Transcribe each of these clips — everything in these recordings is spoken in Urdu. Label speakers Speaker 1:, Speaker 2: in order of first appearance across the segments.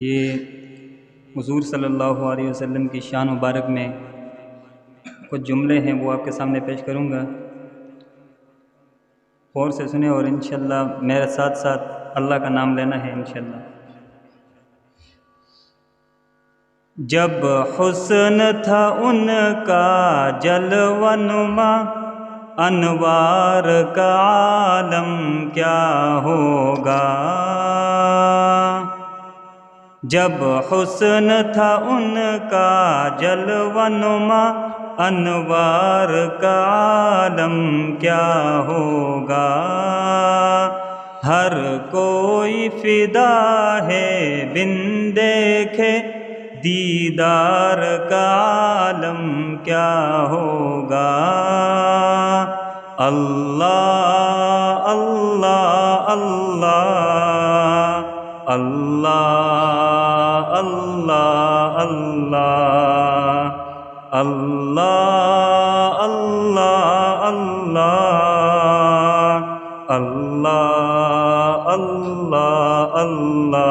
Speaker 1: یہ حضور صلی اللہ علیہ وسلم کی شان مبارک میں کچھ جملے ہیں، وہ آپ کے سامنے پیش کروں گا، غور سے سنیں اور انشاءاللہ میرے ساتھ ساتھ اللہ کا نام لینا ہے انشاءاللہ۔ جب حسن تھا ان کا جلوہ نما، انوار کا عالم کیا ہوگا۔ جب حسن تھا ان کا جلوہ نما، انوار کا عالم کیا ہوگا۔ ہر کوئی فدا ہے بن دیکھے، دیدار کا عالم کیا ہوگا۔ اللہ اللہ اللہ اللہ اللہ اللہ اللہ اللہ اللہ اللہ اللہ۔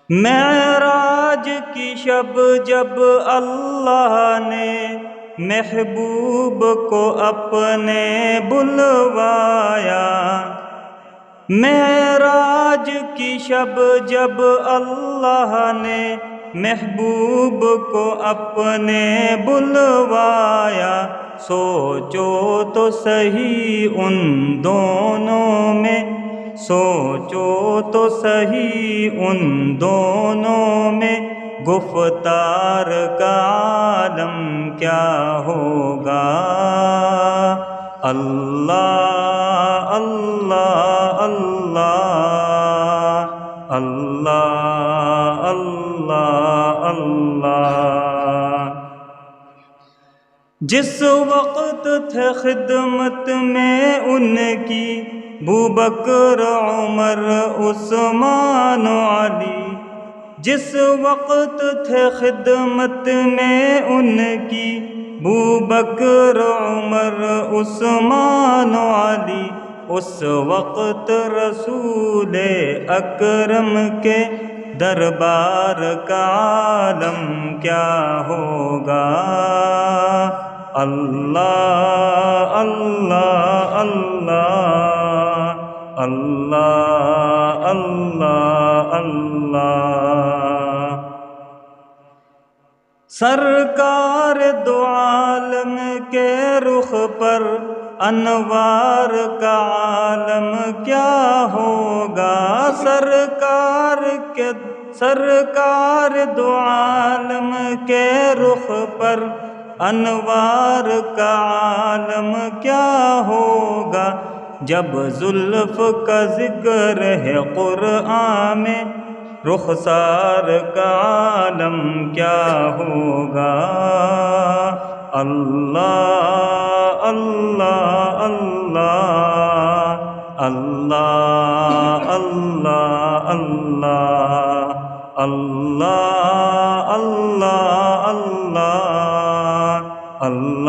Speaker 1: معراج کی شب جب اللہ نے محبوب کو اپنے بلوایا، معراج کی شب جب اللہ نے محبوب کو اپنے بلوایا، سوچو تو صحیح ان دونوں میں، سوچو تو صحیح ان دونوں میں، گفتار کا عالم کیا ہوگا۔ اللہ اللہ اللہ اللہ اللہ اللہ۔ جس وقت تھے خدمت میں ان کی ابوبکر عمر عثمان و علی، جس وقت تھے خدمت میں ان کی ابوبکر عمر عثمان و علی، اس وقت رسول اکرم کے دربار کا عالم کیا ہوگا۔ اللہ اللہ اللہ اللہ اللہ اللہ۔ سرکار دو عالم کے رخ پر انوار کا عالم کیا ہوگا۔ سرکار دو عالم کے رخ پر انوار کا عالم کیا ہوگا۔ جب زلف کا ذکر ہے قرآن میں، رخسار کا عالم کیا ہوگا۔ اللہ اللہ اللہ اللہ اللہ اللہ اللہ اللہ اللہ اللہ